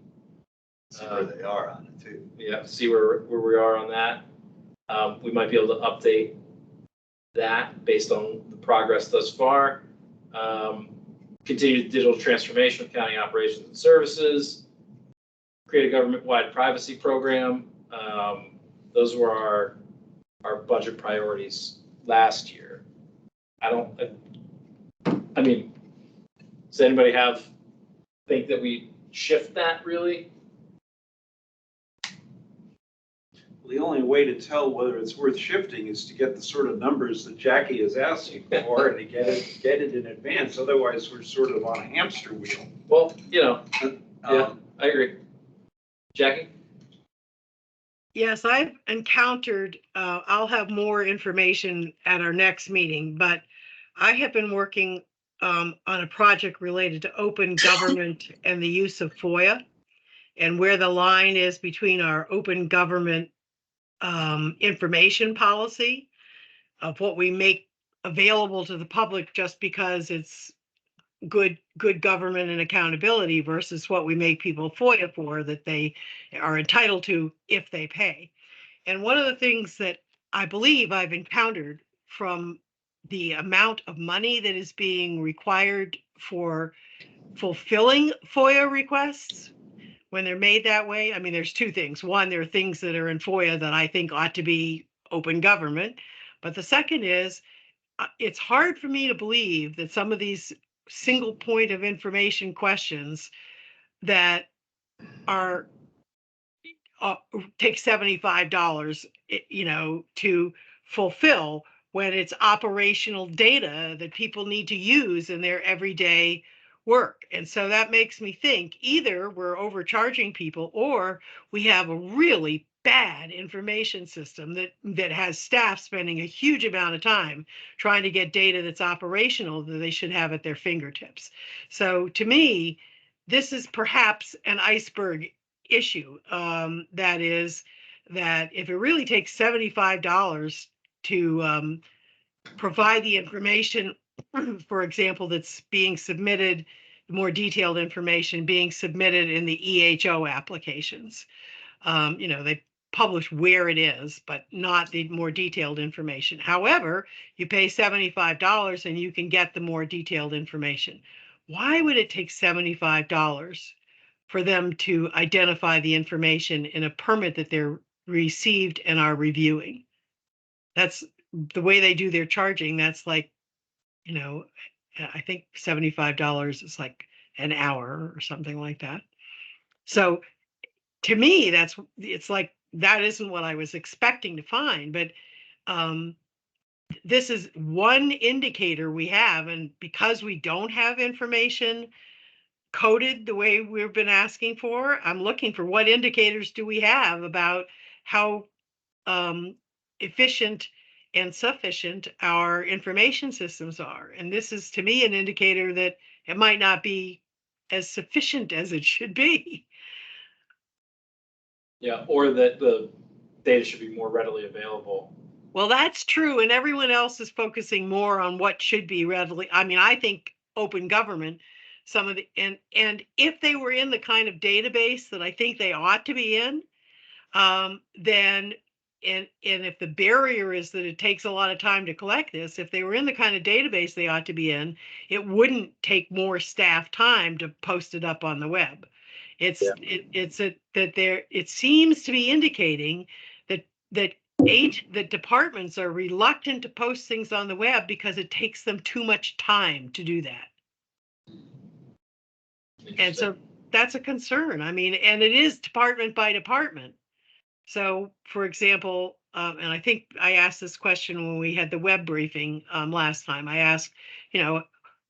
where they are on it too. Yeah, see where we are on that. We might be able to update that based on the progress thus far. Continue digital transformation of county operations and services. Create a government-wide privacy program. Those were our budget priorities last year. I mean, does anybody think that we shift that really? The only way to tell whether it's worth shifting is to get the sort of numbers that Jackie is asking for and to get it in advance. Otherwise, we're sort of on a hamster wheel. Well, yeah, I agree. Jackie? Yes, I've encountered, I'll have more information at our next meeting, but I have been working on a project related to open government and the use of FOIA and where the line is between our open government information policy of what we make available to the public just because it's good government and accountability versus what we make people FOIA for that they are entitled to if they pay. And one of the things that I believe I've encountered from the amount of money that is being required for fulfilling FOIA requests when they're made that way, I mean, there's two things. One, there are things that are in FOIA that I think ought to be open government. But the second is, it's hard for me to believe that some of these single point of information questions that are take $75, to fulfill when it's operational data that people need to use in their everyday work. And so that makes me think either we're overcharging people or we have a really bad information system that has staff spending a huge amount of time trying to get data that's operational that they should have at their fingertips. So to me, this is perhaps an iceberg issue. That is that if it really takes $75 to provide the information, for example, that's being submitted, more detailed information being submitted in the EHO applications. They publish where it is, but not the more detailed information. However, you pay $75 and you can get the more detailed information. Why would it take $75 for them to identify the information in a permit that they're received and are reviewing? That's the way they do their charging. That's like, I think $75 is like an hour or something like that. So to me, it's like, that isn't what I was expecting to find, but this is one indicator we have. And because we don't have information coded the way we've been asking for, I'm looking for what indicators do we have about how efficient and sufficient our information systems are. And this is, to me, an indicator that it might not be as sufficient as it should be. Yeah, or that the data should be more readily available. Well, that's true. And everyone else is focusing more on what should be readily. I mean, I think open government, some of the, and if they were in the kind of database that I think they ought to be in, then, and if the barrier is that it takes a lot of time to collect this, if they were in the kind of database they ought to be in, it wouldn't take more staff time to post it up on the web. It seems to be indicating that departments are reluctant to post things on the web because it takes them too much time to do that. And so that's a concern. I mean, and it is department by department. So, for example, and I think I asked this question when we had the web briefing last time. I asked,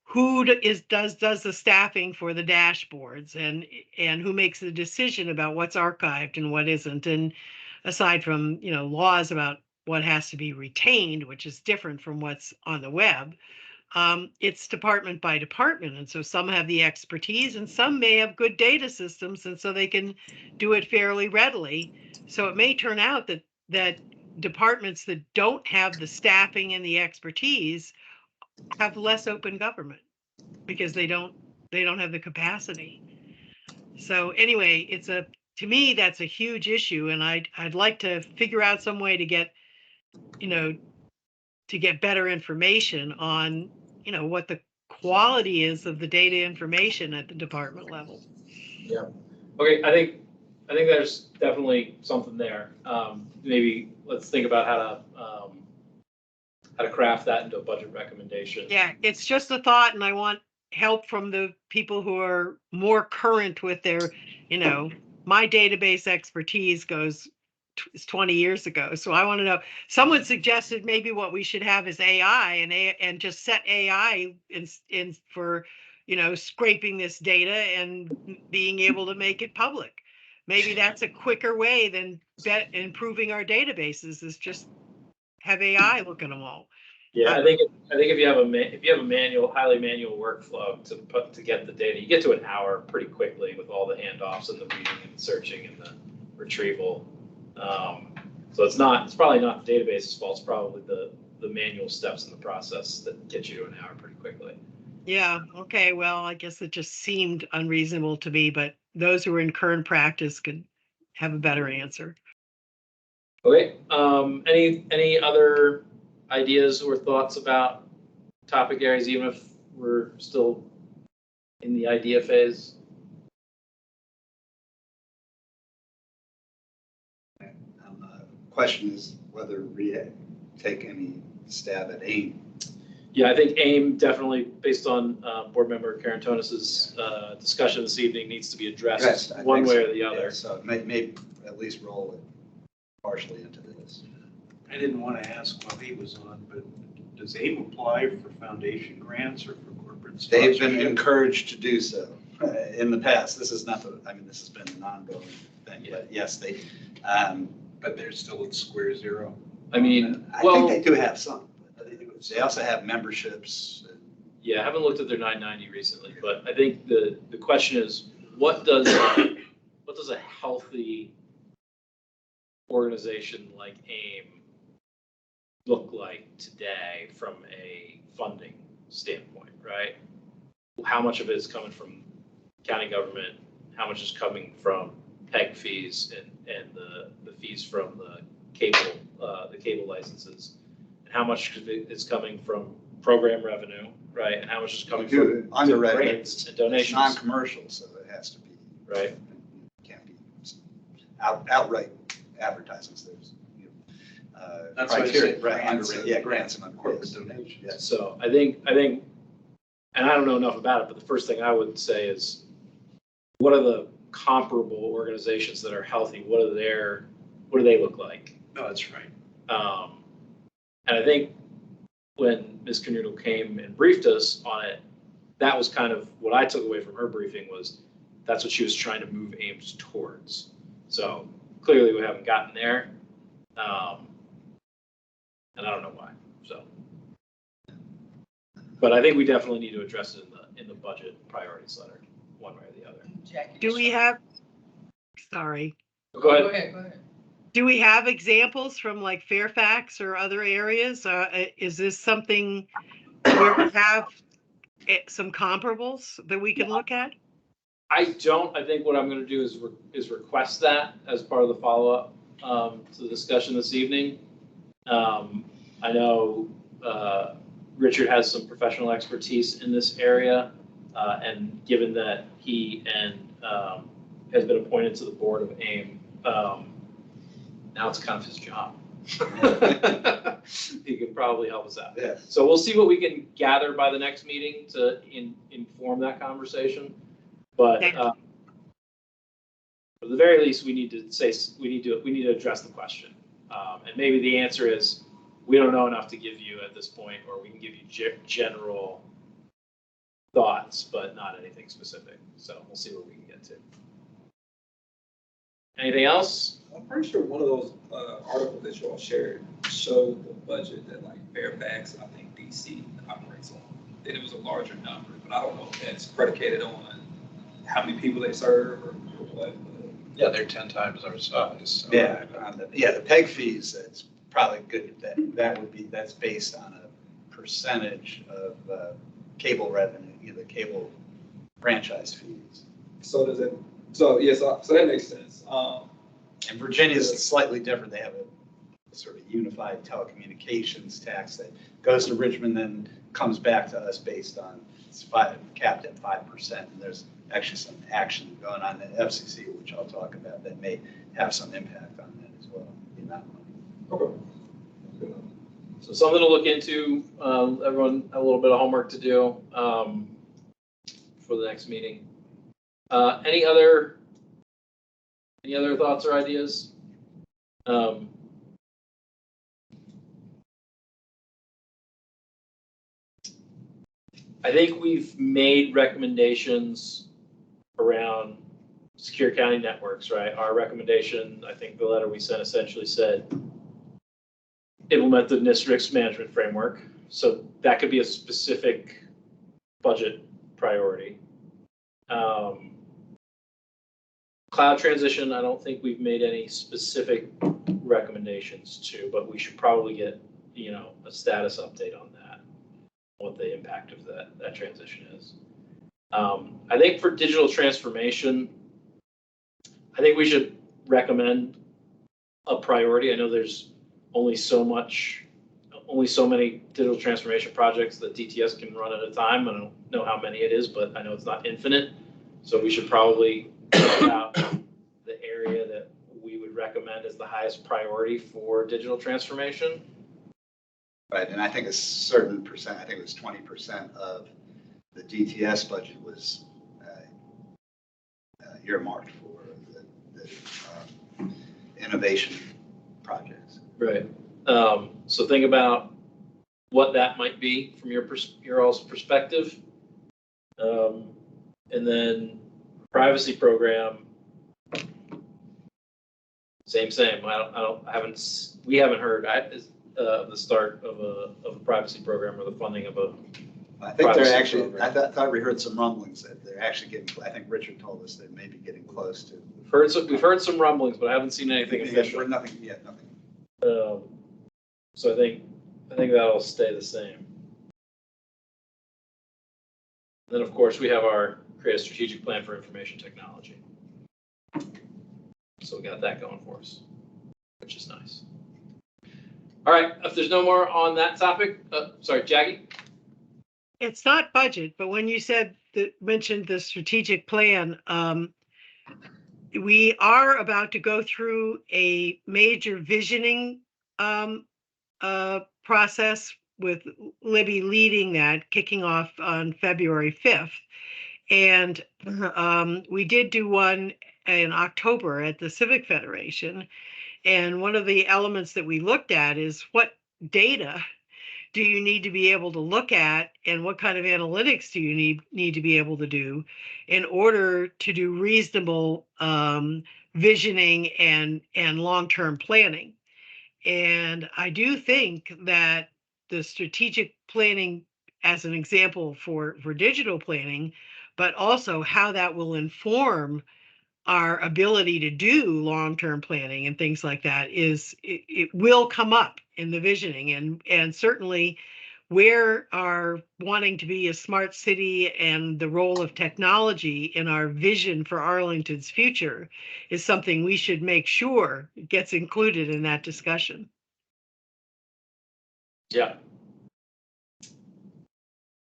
who does the staffing for the dashboards, and who makes the decision about what's archived and what isn't, and aside from laws about what has to be retained, which is different from what's on the web, it's department by department. And so some have the expertise and some may have good data systems, and so they can do it fairly readily. So it may turn out that departments that don't have the staffing and the expertise have less open government because they don't have the capacity. So anyway, to me, that's a huge issue, and I'd like to figure out some way to get, to get better information on, what the quality is of the data information at the department level. Yeah. Okay, I think there's definitely something there. Maybe let's think about how to craft that into a budget recommendation. Yeah, it's just a thought, and I want help from the people who are more current with their, my database expertise is 20 years ago. So I want to know, someone suggested maybe what we should have is AI and just set AI in for, scraping this data and being able to make it public. Maybe that's a quicker way than improving our databases, is just have AI look at them all. Yeah, I think if you have a manual, highly manual workflow to get the data, you get to an hour pretty quickly with all the handoffs and the reading and the searching and the retrieval. So it's probably not the database's fault. It's probably the manual steps in the process that get you to an hour pretty quickly. Yeah. Okay. Well, I guess it just seemed unreasonable to me, but those who are in current practice could have a better answer. Okay. Any other ideas or thoughts about topic areas, even if we're still in the idea phase? Question is whether we take any stab at AIM. Yeah, I think AIM definitely, based on board member Karantonis's discussion this evening, needs to be addressed one way or the other. Yeah, so maybe at least roll it partially into this. I didn't want to ask while he was on, but does AIM apply for foundation grants or for corporate sponsorship? They've been encouraged to do so in the past. This is not this has been an ongoing thing, but yes, they. But they're still at square zero. I mean, I think they do have some. They also have memberships. Yeah, I haven't looked at their 990 recently, but I think the question is, what does a healthy organization like AIM look like today from a funding standpoint, right? How much of it is coming from county government? How much is coming from PEG fees and the fees from the cable licenses? And how much of it is coming from program revenue, right? And how much is coming from grants and donations? It's non-commercial, so it has to be. Right. It can't be outright advertisements. There's That's why I criteria, said grants, grants, grants and corporate donations. Yeah. So I think, and I don't know enough about it, but the first thing I would say is, what are the comparable organizations that are healthy? What do they look like? No, that's right. And I think when Ms. Canuto came and briefed us on it, that was kind of what I took away from her briefing, was that's what she was trying to move AIMS towards. So clearly we haven't gotten there. And I don't know why, so. But I think we definitely need to address it in the budget priorities letter, one way or the other. Jackie, Do we have, sorry. Go ahead. Go ahead. Do we have examples from like Fairfax or other areas? Is this something where we have some comparables that we can look at? I don't. I think what I'm going to do is request that as part of the follow-up to the discussion this evening. I know Richard has some professional expertise in this area, and given that he has been appointed to the board of AIM, now it's kind of his job. He can probably help us out. Yeah. So we'll see what we can gather by the next meeting to inform that conversation. But at the very least, we need to address the question. And maybe the answer is, we don't know enough to give you at this point, or we can give you general thoughts, but not anything specific. So we'll see what we can get to. Anything else? I'm pretty sure one of those articles that you all shared showed the budget that like Fairfax and I think DC operates on. That it was a larger number, but I don't know if that's predicated on how many people they serve or what. Yeah, they're 10 times our size. So. Yeah, the PEG fees, that's probably good. That's based on a percentage of cable revenue, the cable franchise fees. So does it, so yes, so that makes sense. And Virginia's slightly different. They have a sort of unified telecommunications tax that goes to Richmond, then comes back to us based on, it's capped at 5%. And there's actually some action going on at FCC, which I'll talk about, that may have some impact on that as well, the amount of money. Okay. So something to look into. Everyone have a little bit of homework to do for the next meeting. Any other thoughts or ideas? I think we've made recommendations around secure county networks, right? Our recommendation, I think the letter we sent essentially said, implement the NIST risk management framework. So that could be a specific budget priority. Cloud transition, I don't think we've made any specific recommendations to, but we should probably get, a status update on that, what the impact of that transition is. I think for digital transformation, I think we should recommend a priority. I know there's only so many digital transformation projects that DTS can run at a time. I don't know how many it is, but I know it's not infinite. So we should probably think about the area that we would recommend as the highest priority for digital transformation. Right, and I think a certain percent, I think it was 20% of the DTS budget was earmarked for the innovation projects. Right. So think about what that might be from your all's perspective. And then privacy program, same. We haven't heard the start of a privacy program or the funding of a. I think they're actually, program. I thought we heard some rumblings that they're actually getting, I think Richard told us they may be getting close to. We've heard some rumblings, but I haven't seen anything official. Nothing yet, nothing. So I think that'll stay the same. Then, of course, we have our create a strategic plan for information technology. So we got that going for us, which is nice. All right, if there's no more on that topic, sorry, Jackie? It's not budget, but when you mentioned the strategic plan, we are about to go through a major visioning process with Libby leading that, kicking off on February 5th. And we did do one in October at the Civic Federation. And one of the elements that we looked at is what data do you need to be able to look at, and what kind of analytics do you need to be able to do in order to do reasonable visioning and long-term planning. And I do think that the strategic planning as an example for digital planning, but also how that will inform our ability to do long-term planning and things like that it will come up in the visioning, and certainly where our wanting to be a smart city and the role of technology in our vision for Arlington's future is something we should make sure gets included in that discussion. Yeah.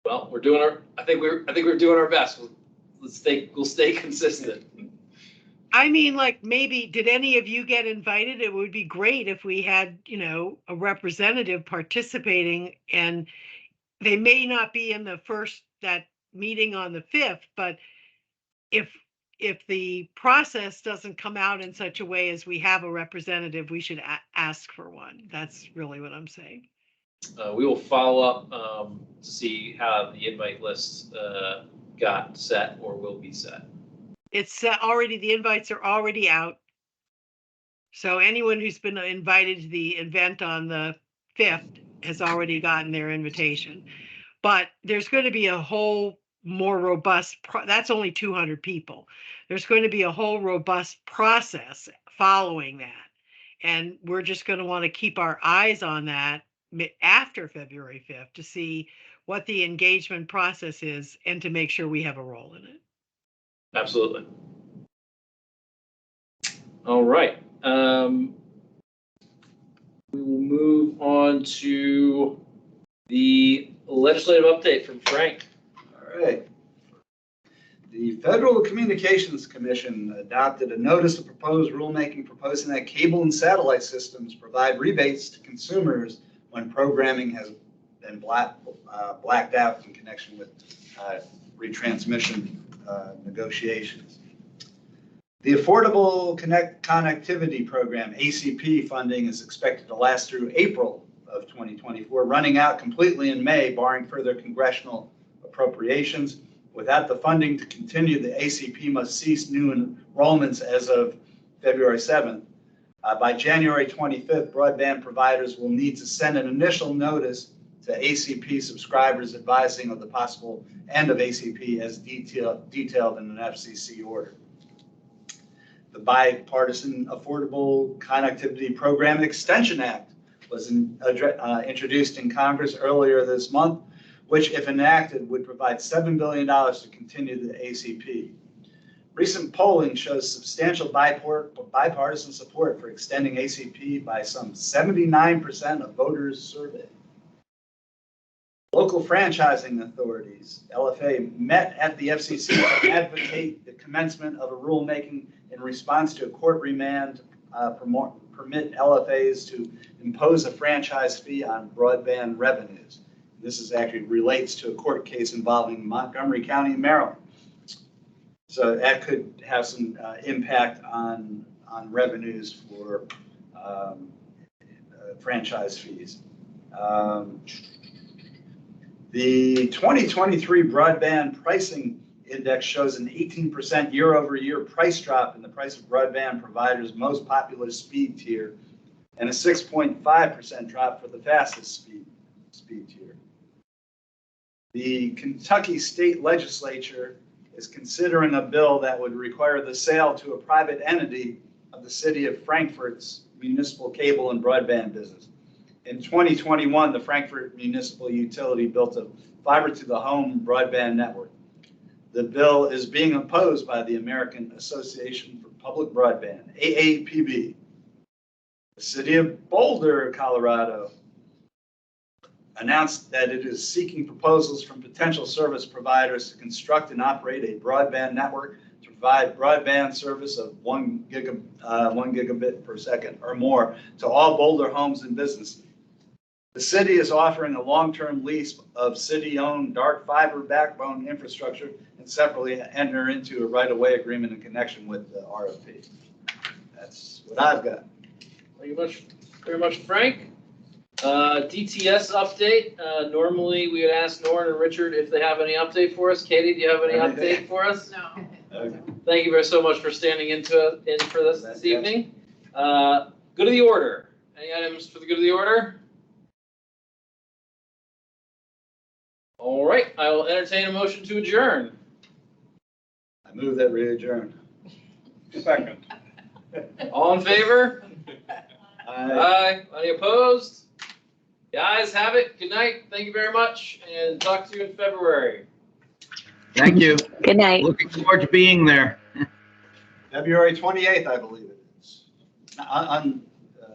Well, I think we're doing our best. We'll stay consistent. I mean, like, maybe, did any of you get invited? It would be great if we had, a representative participating, and they may not be in that meeting on the 5th, but if the process doesn't come out in such a way as we have a representative, we should ask for one. That's really what I'm saying. We will follow up to see how the invite list got set or will be set. It's already, the invites are already out. So anyone who's been invited to the event on the 5th has already gotten their invitation. But there's going to be a whole more robust, that's only 200 people. There's going to be a whole robust process following that. And we're just going to want to keep our eyes on that after February 5th to see what the engagement process is and to make sure we have a role in it. Absolutely. All right. We will move on to the legislative update from Frank. All right. The Federal Communications Commission adopted a notice of proposed rulemaking proposing that cable and satellite systems provide rebates to consumers when programming has been blacked out in connection with retransmission negotiations. The Affordable Connectivity Program, ACP funding, is expected to last through April of 2024, running out completely in May, barring further congressional appropriations. Without the funding to continue, the ACP must cease new enrollments as of February 7th. By January 25th, broadband providers will need to send an initial notice to ACP subscribers advising of the possible end of ACP as detailed in an FCC order. The Bipartisan Affordable Connectivity Program Extension Act was introduced in Congress earlier this month, which, if enacted, would provide $7 billion to continue the ACP. Recent polling shows substantial bipartisan support for extending ACP by some 79% of voters surveyed. Local franchising authorities, LFA, met at the FCC to advocate the commencement of a rulemaking in response to a court remand permit LFAs to impose a franchise fee on broadband revenues. This is actually relates to a court case involving Montgomery County, Maryland. So that could have some impact on revenues for franchise fees. The 2023 broadband pricing index shows an 18% year-over-year price drop in the price of broadband providers' most popular speed tier, and a 6.5% drop for the fastest speed tier. The Kentucky State Legislature is considering a bill that would require the sale to a private entity of the city of Frankfort's municipal cable and broadband business. In 2021, the Frankfort Municipal Utility built a fiber-to-the-home broadband network. The bill is being opposed by the American Association for Public Broadband, AAPB. The city of Boulder, Colorado, announced that it is seeking proposals from potential service providers to construct and operate a broadband network to provide broadband service of 1 gigabit per second or more to all Boulder homes and businesses. The city is offering a long-term lease of city-owned dark fiber backbone infrastructure and separately enter into a right-of-way agreement in connection with the RFP. That's what I've got. Thank you very much, Frank. DTS update. Normally, we would ask Norrin and Richard if they have any update for us. Katie, do you have any update for us? No. Okay. Thank you very so much for standing in for this evening. Good of the order. Any items for the good of the order? All right, I will entertain a motion to adjourn. I move that we adjourn. Second. All in favor? Aye. Aye. Any opposed? The ayes have it. Good night. Thank you very much, and talk to you in February. Thank you. Good night. Looking forward to being there. February 28th, I believe it is. On